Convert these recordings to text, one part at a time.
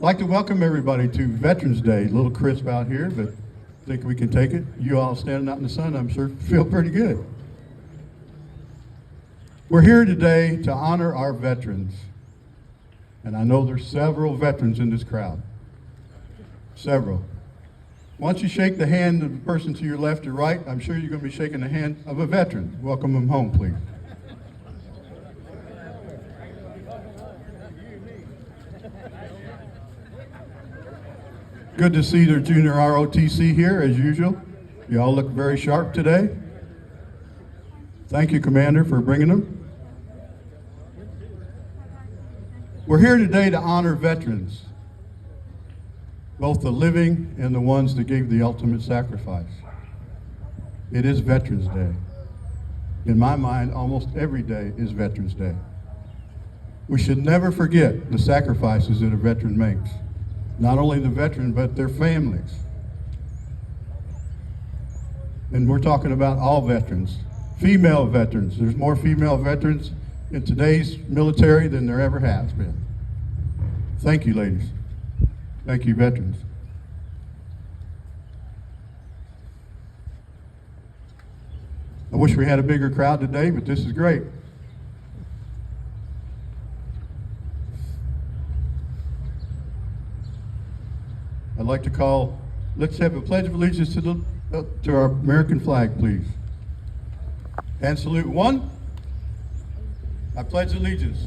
I'd like to welcome everybody to Veterans Day. A little crisp out here, but I think we can take it. You all standing out in the sun, I'm sure, feel pretty good. We're here today to honor our veterans. And I know there's several veterans in this crowd. Several. Once you shake the hand of the person to your left or right, I'm sure you're going to be shaking the hand of a veteran. Welcome them home, please. Good to see their junior ROTC here, as usual. You all look very sharp today. Thank you, Commander, for bringing them. We're here today to honor veterans, both the living and the ones that gave the ultimate sacrifice. It is Veterans Day. In my mind, almost every day is Veterans Day. We should never forget the sacrifices that a veteran makes. Not only the veteran, but their families. And we're talking about all veterans. Female veterans. There's more female veterans in today's military than there ever has been. Thank you, ladies. Thank you, veterans. I wish we had a bigger crowd today, but this is great. I'd like to call, let's have a pledge of allegiance to our American flag, please. And salute. One, I pledge allegiance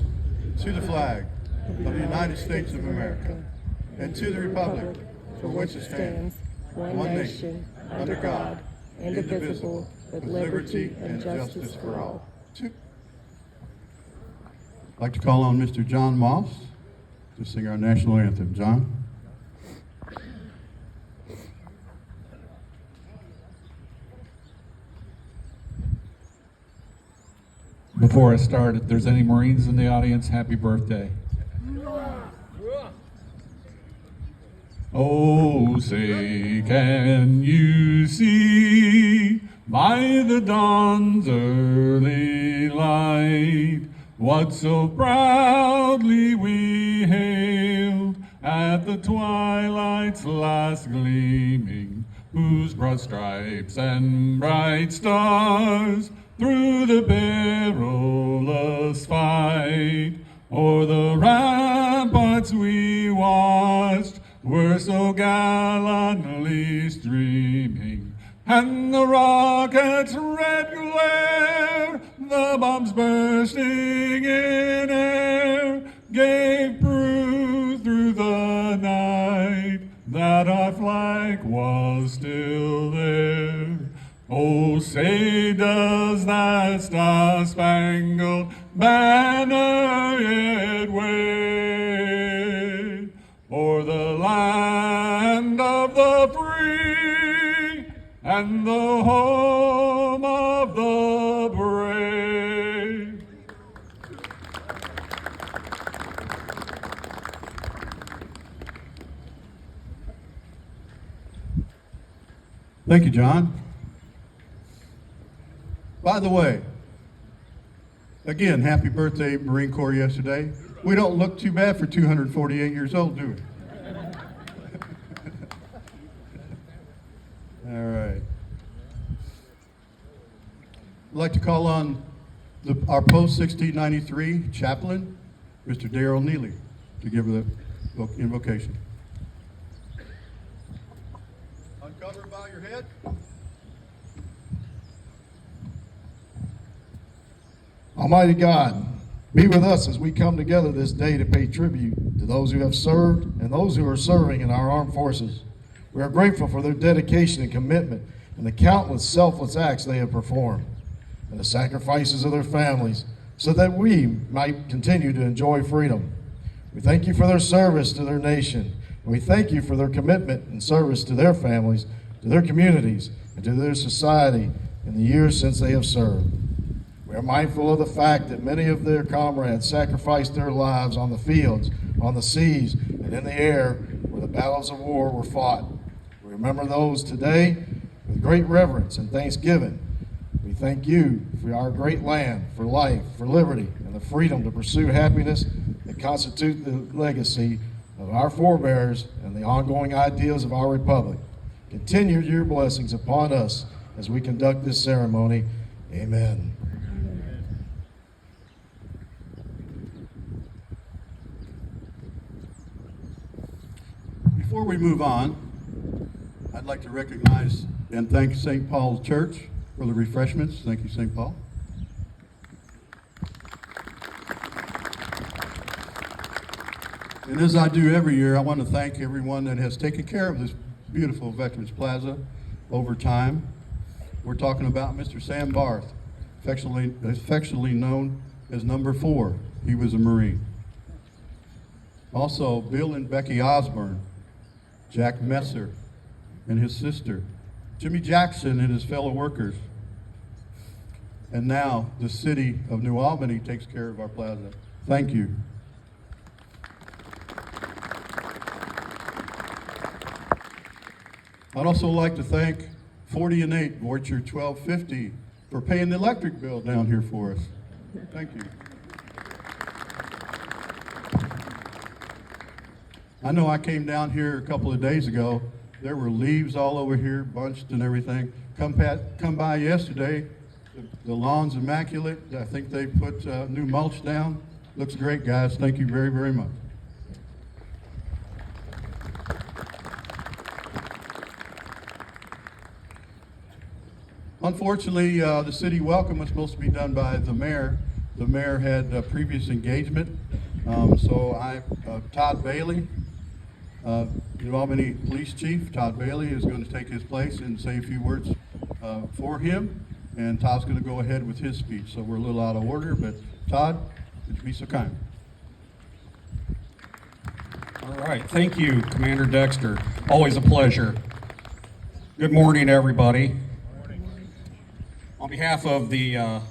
to the flag of the United States of America and to the republic for which it stands, one nation, under God, indivisible, with liberty and justice for all. I'd like to call on Mr. John Moss to sing our national anthem. John. Before I start, if there's any Marines in the audience, happy birthday. Oh, say, can you see by the dawn's early light what so proudly we hailed at the twilight's last gleaming, whose broad stripes and bright stars through the perilous fight o'er the ramparts we watched were so gallantly streaming, and the rocket's red glare, the bombs bursting in air, gave proof through the night that our flag was still there. Oh, say does that star-spangled banner yet wave o'er the land of the free and the home of the brave? Thank you, John. By the way, again, happy birthday, Marine Corps, yesterday. We don't look too bad for 248 years old, do we? All right. I'd like to call on our post-1693 chaplain, Mr. Darrell Neely, to give the invocation. Uncover, bow your head. Almighty God, be with us as we come together this day to pay tribute to those who have served and those who are serving in our armed forces. We are grateful for their dedication and commitment and the countless selfless acts they have performed and the sacrifices of their families so that we might continue to enjoy freedom. We thank you for their service to their nation, and we thank you for their commitment and service to their families, to their communities, and to their society in the years since they have served. We are mindful of the fact that many of their comrades sacrificed their lives on the fields, on the seas, and in the air where the battles of war were fought. We remember those today with great reverence and thanksgiving. We thank you for our great land, for life, for liberty, and the freedom to pursue happiness that constitute the legacy of our forebears and the ongoing ideals of our republic. Continue your blessings upon us as we conduct this ceremony. Amen. Before we move on, I'd like to recognize and thank St. Paul's Church for the refreshments. Thank you, St. Paul. And as I do every year, I want to thank everyone that has taken care of this beautiful Veterans Plaza over time. We're talking about Mr. Sam Barth, affectionately known as Number 4. He was a Marine. Also, Bill and Becky Osborne, Jack Messer and his sister, Jimmy Jackson and his fellow workers. And now the city of New Albany takes care of our plaza. Thank you. I'd also like to thank 40 and 8 Voyager 1250 for paying the electric bill down here for us. Thank you. I know I came down here a couple of days ago. There were leaves all over here, bunched and everything. Come by yesterday. The lawn's immaculate. I think they put new mulch down. Looks great, guys. Thank you very, very much. Unfortunately, the city welcome was supposed to be done by the mayor. The mayor had a previous engagement, so Todd Bailey, New Albany Police Chief Todd Bailey, is going to take his place and say a few words for him, and Todd's going to go ahead with his speech. So we're a little out of order, but Todd, would you be so kind? All right, thank you, Commander Dexter. Always a pleasure. Good morning, everybody. On behalf of the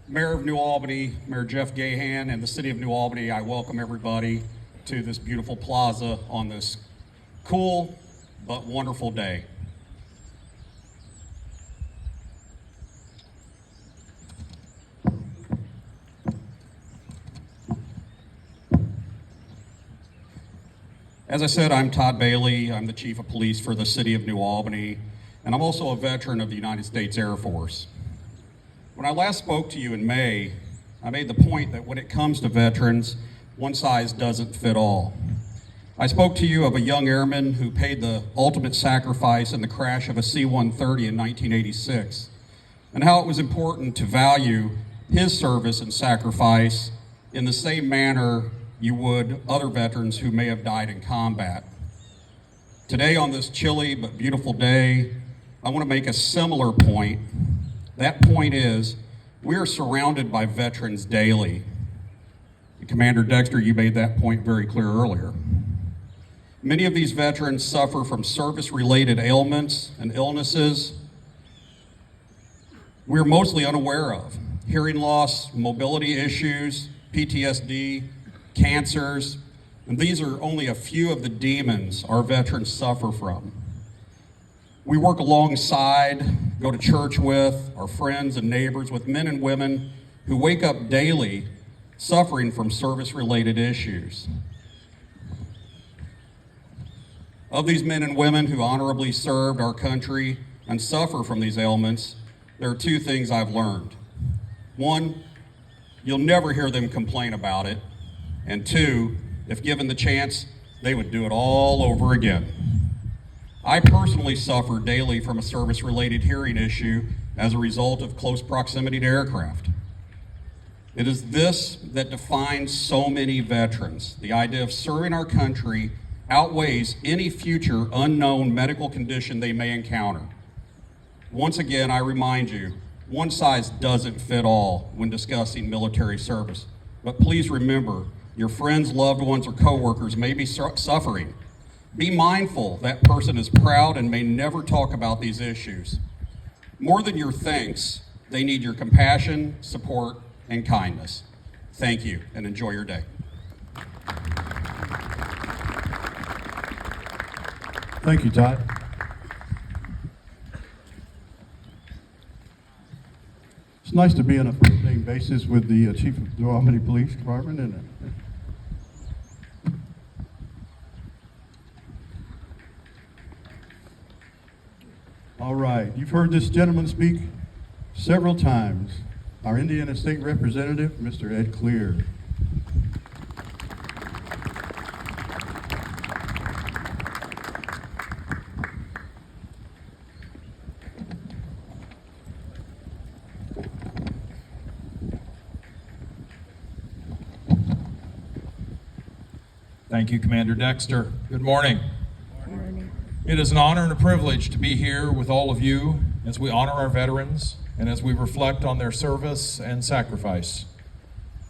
Mayor of New Albany, Mayor Jeff Gahan, and the City of New Albany, I welcome everybody to this beautiful plaza on this cool but wonderful day. As I said, I'm Todd Bailey. I'm the Chief of Police for the City of New Albany, and I'm also a veteran of the United States Air Force. When I last spoke to you in May, I made the point that when it comes to veterans, one size doesn't fit all. I spoke to you of a young airman who paid the ultimate sacrifice in the crash of a C-130 in 1986, and how it was important to value his service and sacrifice in the same manner you would other veterans who may have died in combat. Today, on this chilly but beautiful day, I want to make a similar point. That point is, we are surrounded by veterans daily. Commander Dexter, you made that point very clear earlier. Many of these veterans suffer from service-related ailments and illnesses we're mostly unaware of. Hearing loss, mobility issues, PTSD, cancers, and these are only a few of the demons our veterans suffer from. We work alongside, go to church with, our friends and neighbors, with men and women who wake up daily suffering from service-related issues. Of these men and women who honorably served our country and suffer from these ailments, there are two things I've learned. One, you'll never hear them complain about it. And two, if given the chance, they would do it all over again. I personally suffer daily from a service-related hearing issue as a result of close proximity to aircraft. It is this that defines so many veterans. The idea of serving our country outweighs any future unknown medical condition they may encounter. Once again, I remind you, one size doesn't fit all when discussing military service. But please remember, your friends, loved ones, or coworkers may be suffering. Be mindful that person is proud and may never talk about these issues. More than your thanks, they need your compassion, support, and kindness. Thank you, and enjoy your day. Thank you, Todd. It's nice to be on a first-name basis with the Chief of the Albany Police Department, isn't it? All right, you've heard this gentleman speak several times. Our Indiana State Representative, Mr. Ed Clear. Thank you, Commander Dexter. Good morning. It is an honor and a privilege to be here with all of you as we honor our veterans and as we reflect on their service and sacrifice.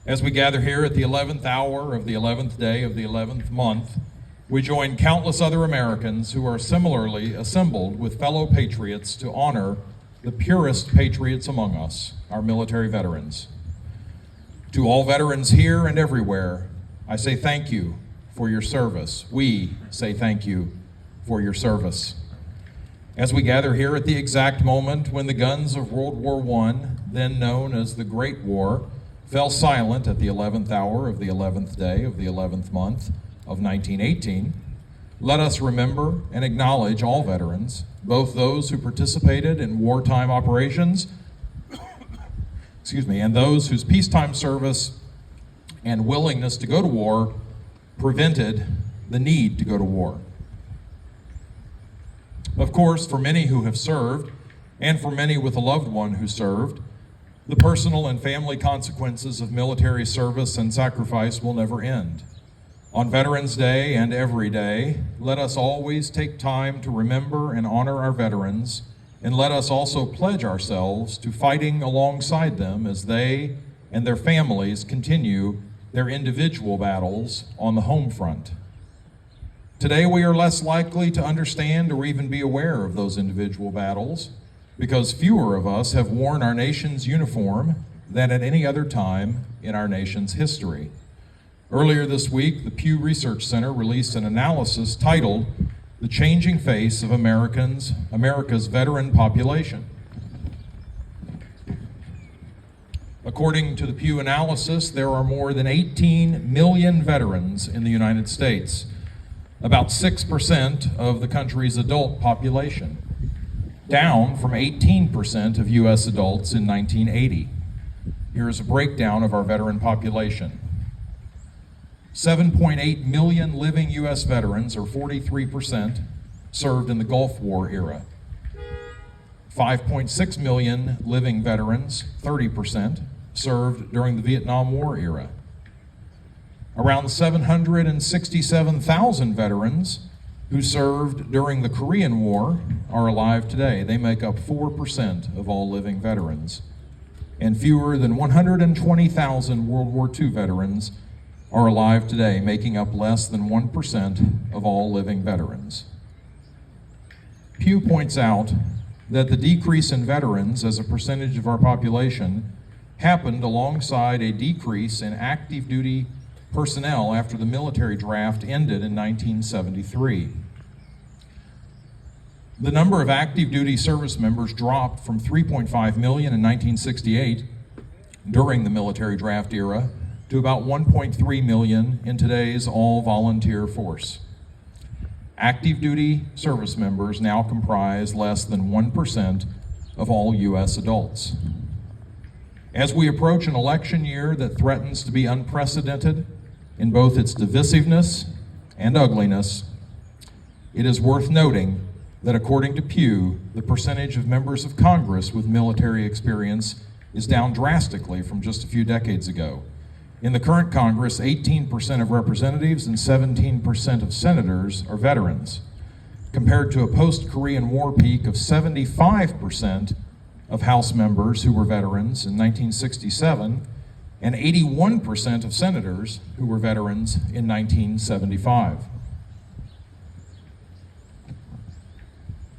As we gather here at the 11th hour of the 11th day of the 11th month, we join countless other Americans who are similarly assembled with fellow patriots to honor the purest patriots among us, our military veterans. To all veterans here and everywhere, I say thank you for your service. We say thank you for your service. As we gather here at the exact moment when the guns of World War I, then known as the Great War, fell silent at the 11th hour of the 11th day of the 11th month of 1918, let us remember and acknowledge all veterans, both those who participated in wartime operations, and those whose peacetime service and willingness to go to war prevented the need to go to war. Of course, for many who have served, and for many with a loved one who served, the personal and family consequences of military service and sacrifice will never end. On Veterans Day and every day, let us always take time to remember and honor our veterans, and let us also pledge ourselves to fighting alongside them as they and their families continue their individual battles on the home front. Today we are less likely to understand or even be aware of those individual battles because fewer of us have worn our nation's uniform than at any other time in our nation's history. Earlier this week, the Pew Research Center released an analysis titled "The Changing Face of America's Veteran Population." According to the Pew analysis, there are more than 18 million veterans in the United States, about 6% of the country's adult population, down from 18% of U.S. adults in 1980. Here is a breakdown of our veteran population. 7.8 million living U.S. veterans, or 43%, served in the Gulf War era. 5.6 million living veterans, 30%, served during the Vietnam War era. Around 767,000 veterans who served during the Korean War are alive today. They make up 4% of all living veterans. And fewer than 120,000 World War II veterans are alive today, making up less than 1% of all living veterans. Pew points out that the decrease in veterans as a percentage of our population happened alongside a decrease in active duty personnel after the military draft ended in 1973. The number of active duty service members dropped from 3.5 million in 1968 during the military draft era to about 1.3 million in today's all-volunteer force. Active duty service members now comprise less than 1% of all U.S. adults. As we approach an election year that threatens to be unprecedented in both its divisiveness and ugliness, it is worth noting that according to Pew, the percentage of members of Congress with military experience is down drastically from just a few decades ago. In the current Congress, 18% of representatives and 17% of senators are veterans, compared to a post-Korean War peak of 75% of House members who were veterans in 1967 and 81% of senators who were veterans in 1975.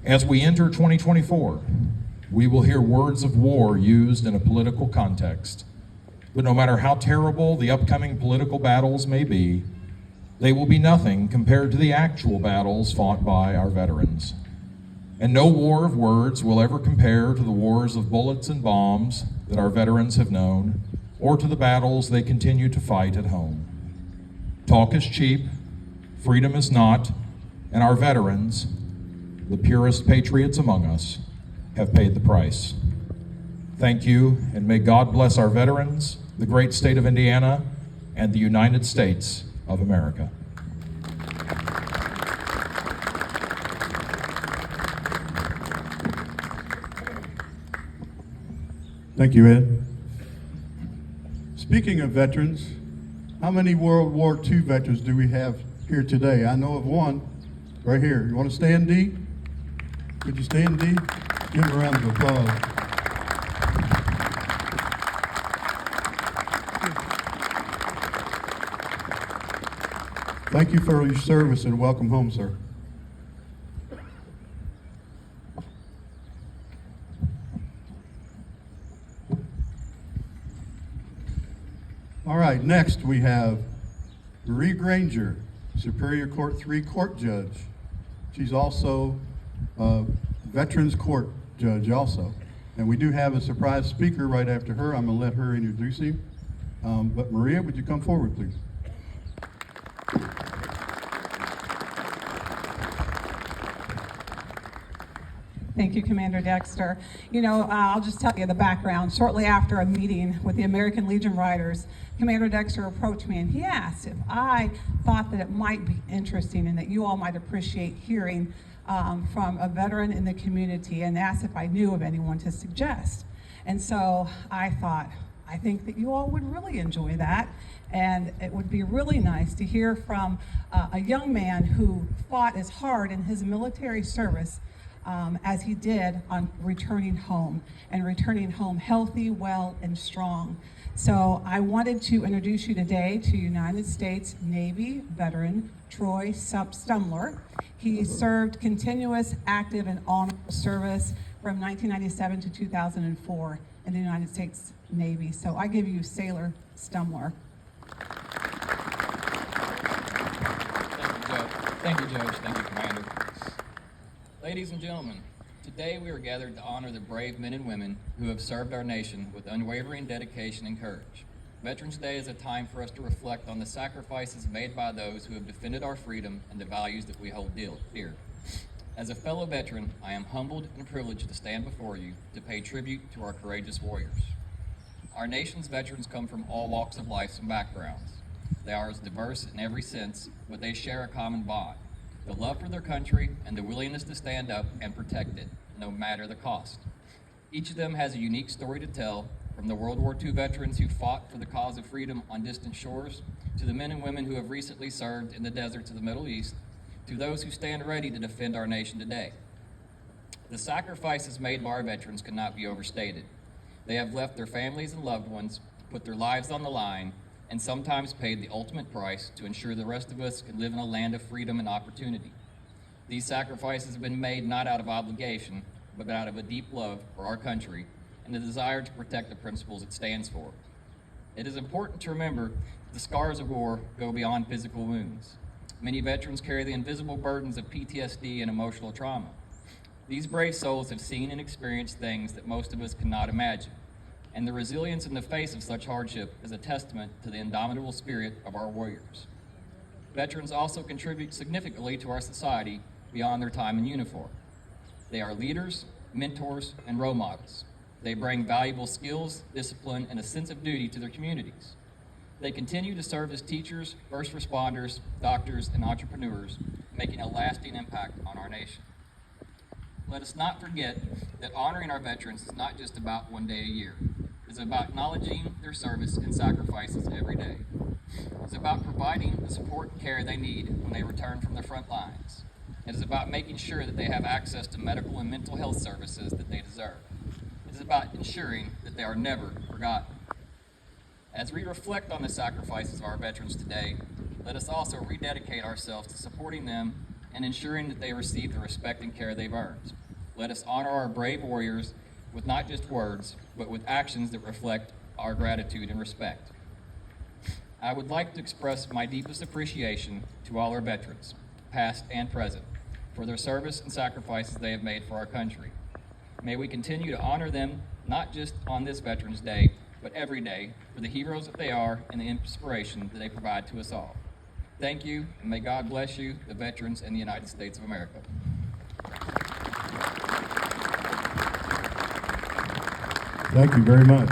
As we enter 2024, we will hear words of war used in a political context. But no matter how terrible the upcoming political battles may be, they will be nothing compared to the actual battles fought by our veterans. And no war of words will ever compare to the wars of bullets and bombs that our veterans have known, or to the battles they continue to fight at home. Talk is cheap, freedom is not, and our veterans, the purest patriots among us, have paid the price. Thank you, and may God bless our veterans, the great state of Indiana, and the United States of America. Thank you, Ed. Speaking of veterans, how many World War II veterans do we have here today? I know of one right here. You want to stand, D? Could you stand, D? Give him a round of applause. Thank you for your service and welcome home, sir. All right, next we have Marie Granger, Superior Court 3 court judge. She's also a Veterans Court judge also. And we do have a surprise speaker right after her. I'm gonna let her introduce him. But Maria, would you come forward, please? Thank you, Commander Dexter. You know, I'll just tell you the background. Shortly after a meeting with the American Legion Riders, Commander Dexter approached me and he asked if I thought that it might be interesting and that you all might appreciate hearing from a veteran in the community, and asked if I knew of anyone to suggest. And so I thought, I think that you all would really enjoy that, and it would be really nice to hear from a young man who fought as hard in his military service as he did on returning home, and returning home healthy, well, and strong. So I wanted to introduce you today to United States Navy veteran Troy Stumler. He served continuous, active, and honorable service from 1997 to 2004 in the United States Navy. So I give you Sailor Stumler. Thank you, Judge. Thank you, Commander. Ladies and gentlemen, today we are gathered to honor the brave men and women who have served our nation with unwavering dedication and courage. Veterans Day is a time for us to reflect on the sacrifices made by those who have defended our freedom and the values that we hold dear. As a fellow veteran, I am humbled and privileged to stand before you to pay tribute to our courageous warriors. Our nation's veterans come from all walks of life and backgrounds. They are as diverse in every sense, but they share a common bond: the love for their country and the willingness to stand up and protect it, no matter the cost. Each of them has a unique story to tell, from the World War II veterans who fought for the cause of freedom on distant shores, to the men and women who have recently served in the deserts of the Middle East, to those who stand ready to defend our nation today. The sacrifices made by our veterans cannot be overstated. They have left their families and loved ones, put their lives on the line, and sometimes paid the ultimate price to ensure the rest of us can live in a land of freedom and opportunity. These sacrifices have been made not out of obligation, but out of a deep love for our country and the desire to protect the principles it stands for. It is important to remember that the scars of war go beyond physical wounds. Many veterans carry the invisible burdens of PTSD and emotional trauma. These brave souls have seen and experienced things that most of us cannot imagine, and the resilience in the face of such hardship is a testament to the indomitable spirit of our warriors. Veterans also contribute significantly to our society beyond their time in uniform. They are leaders, mentors, and role models. They bring valuable skills, discipline, and a sense of duty to their communities. They continue to serve as teachers, first responders, doctors, and entrepreneurs, making a lasting impact on our nation. Let us not forget that honoring our veterans is not just about one day a year. It's about acknowledging their service and sacrifices every day. It's about providing the support and care they need when they return from the front lines. It is about making sure that they have access to medical and mental health services that they deserve. It is about ensuring that they are never forgotten. As we reflect on the sacrifices of our veterans today, let us also rededicate ourselves to supporting them and ensuring that they receive the respect and care they've earned. Let us honor our brave warriors with not just words, but with actions that reflect our gratitude and respect. I would like to express my deepest appreciation to all our veterans, past and present, for their service and sacrifices they have made for our country. May we continue to honor them, not just on this Veterans Day, but every day, for the heroes that they are and the inspiration that they provide to us all. Thank you, and may God bless you, the veterans, and the United States of America. Thank you very much.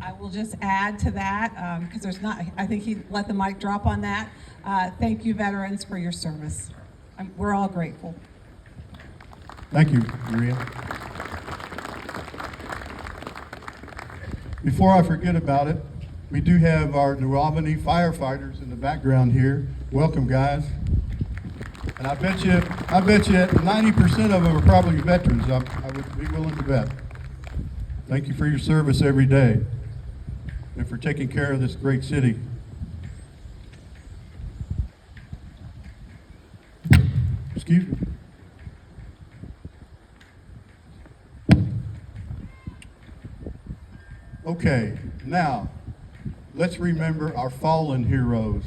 I will just add to that, because there's not, I think he let the mic drop on that. Thank you, veterans, for your service. We're all grateful. Thank you, Maria. Before I forget about it, we do have our New Albany firefighters in the background here. Welcome, guys. And I bet you 90% of them are probably veterans. I would be willing to bet. Thank you for your service every day and for taking care of this great city. Excuse me. Okay, now let's remember our fallen heroes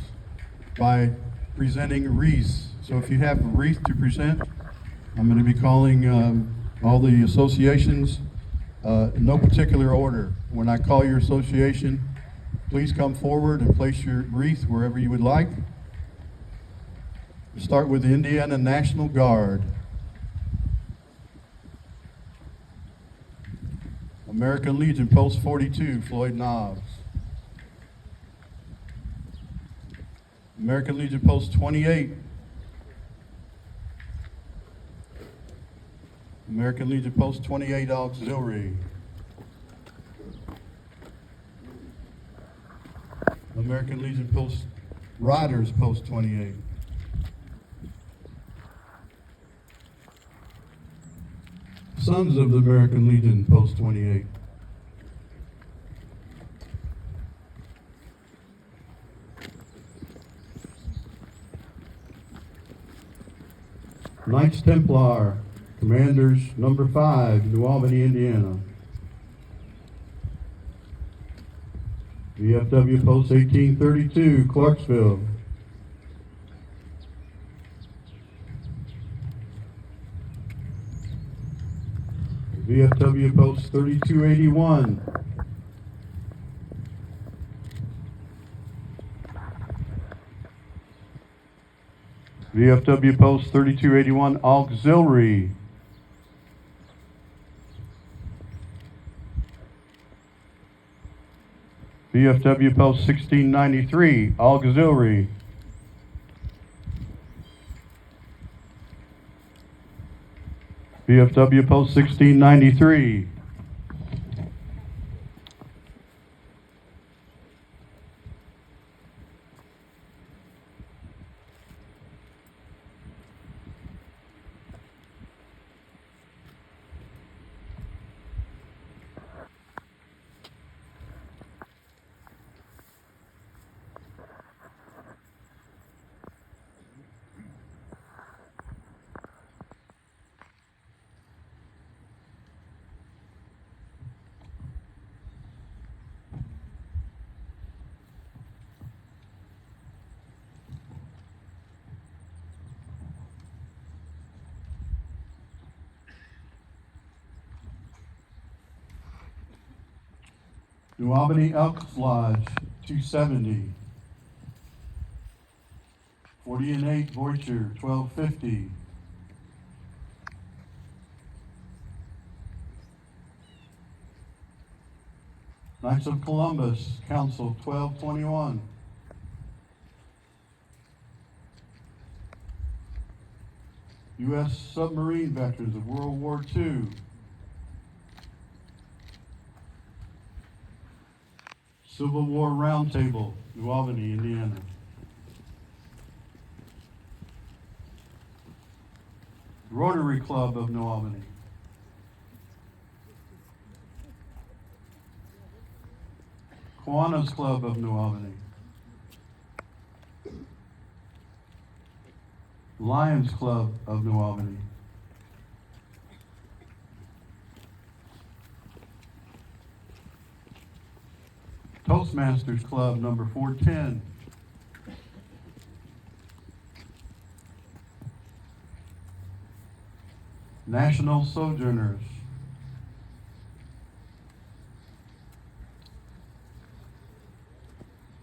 by presenting wreaths. So if you have a wreath to present, I'm going to be calling all the associations in no particular order. When I call your association, please come forward and place your wreath wherever you would like. We'll start with the Indiana National Guard. American Legion Post 42, Floyd Knobs. American Legion Post 28. American Legion Post 28 Auxiliary. American Legion Post Riders Post 28. Sons of the American Legion Post 28. Knights Templar, Commanders number 5, New Albany, Indiana. VFW Post 1832, Clarksville. VFW Post 3281. VFW Post 3281 Auxiliary. VFW Post 1693 Auxiliary. VFW Post 1693. New Albany Elks Lodge 270. 40 and 8 Voiture 1250. Knights of Columbus Council 1221. U.S. submarine veterans of World War II. Civil War Roundtable, New Albany, Indiana. Rotary Club of New Albany. Kiwanis Club of New Albany. Lions Club of New Albany. Toastmasters Club number 410. National Sojourners.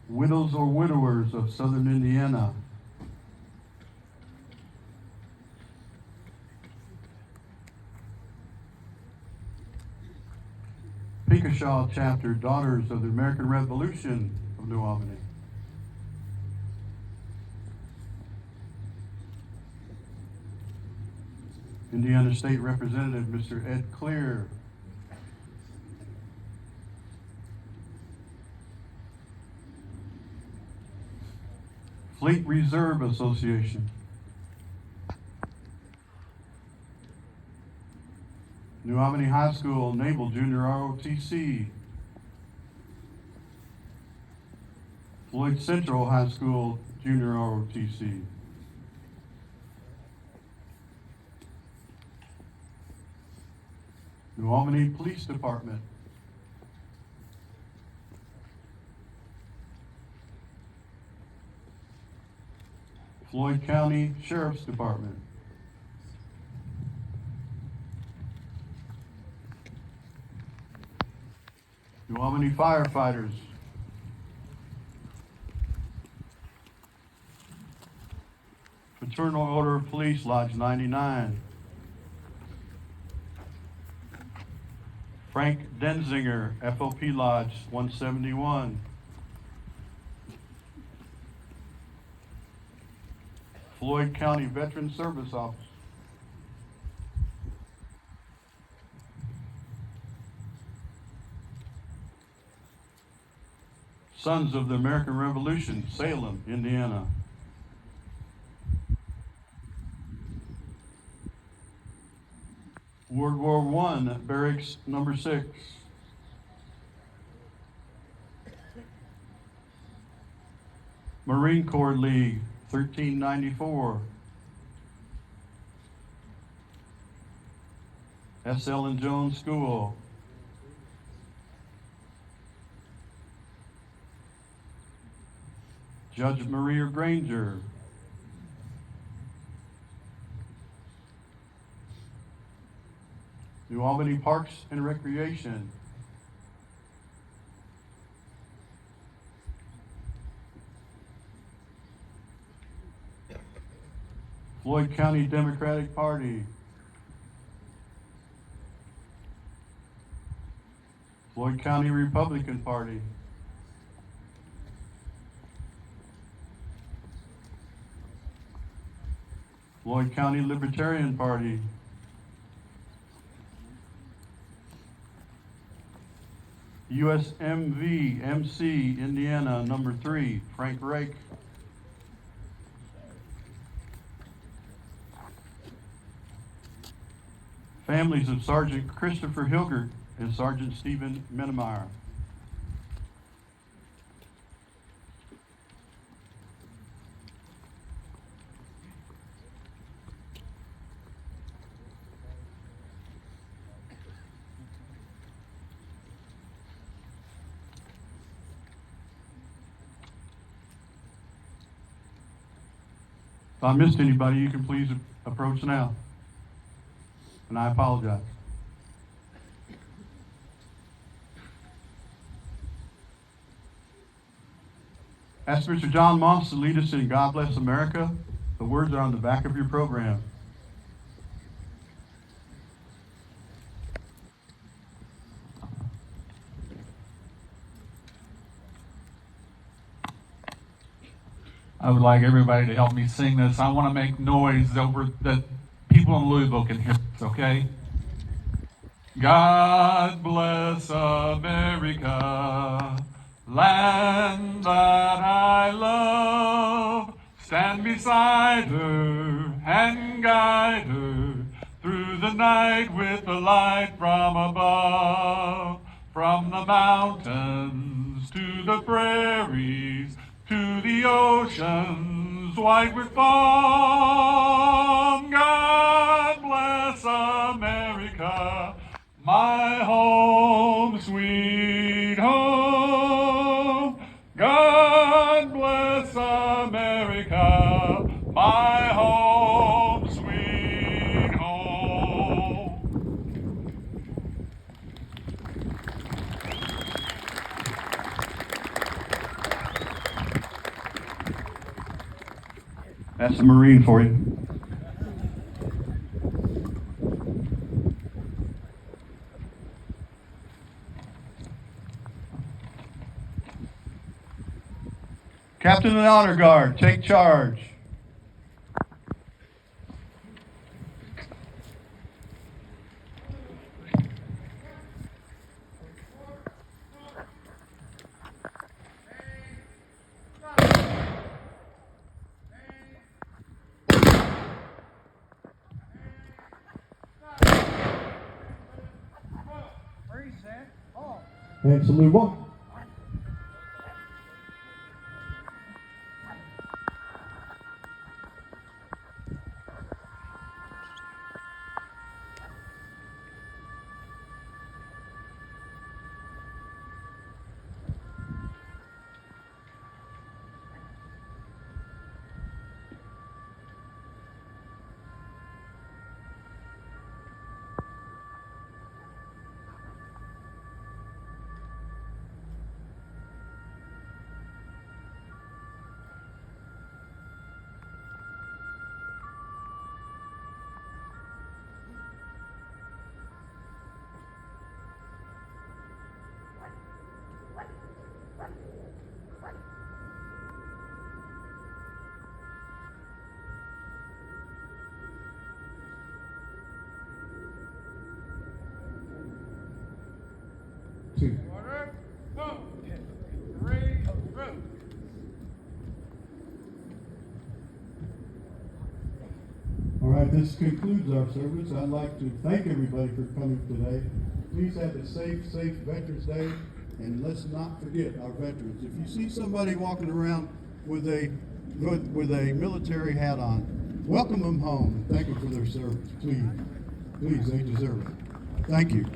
Widows or Widowers of Southern Indiana. Pinkashaw Chapter, Daughters of the American Revolution of New Albany. Indiana State Representative, Mr. Ed Clear. Fleet Reserve Association. New Albany High School Naval Junior ROTC. Floyd Central High School Junior ROTC. New Albany Police Department. Floyd County Sheriff's Department. New Albany Firefighters. Fraternal Order of Police, Lodge 99. Frank Denzinger, FOP Lodge 171. Floyd County Veteran Service Office. Sons of the American Revolution, Salem, Indiana. World War I, Barracks number 6. Marine Corps League, 1394. S. Ellen Jones School. Judge Maria Granger. New Albany Parks and Recreation. Floyd County Democratic Party. Floyd County Republican Party. Floyd County Libertarian Party. USMV MC Indiana number 3, Frank Rake. Families of Sergeant Christopher Hilgert and Sergeant Stephen Menemeyer. If I missed anybody, you can please approach now. And I apologize. Ask Mr. John Moss to lead us in God Bless America. The words are on the back of your program. I would like everybody to help me sing this. I want to make noise over that people in Louisville can hear this, okay? God bless America, land that I love. Stand beside her and guide her through the night with the light from above. From the mountains to the prairies, to the oceans white with foam. God bless America, my home, sweet home. God bless America, my home, sweet home. That's the Marine for you. Captain of the Honor Guard, take charge. And salute one. Two. Order. Move. 3, through. All right, this concludes our service. I'd like to thank everybody for coming today. Please have a safe Veterans Day, and let's not forget our veterans. If you see somebody walking around with a military hat on, welcome them home. Thank them for their service. Please, they deserve it. Thank you.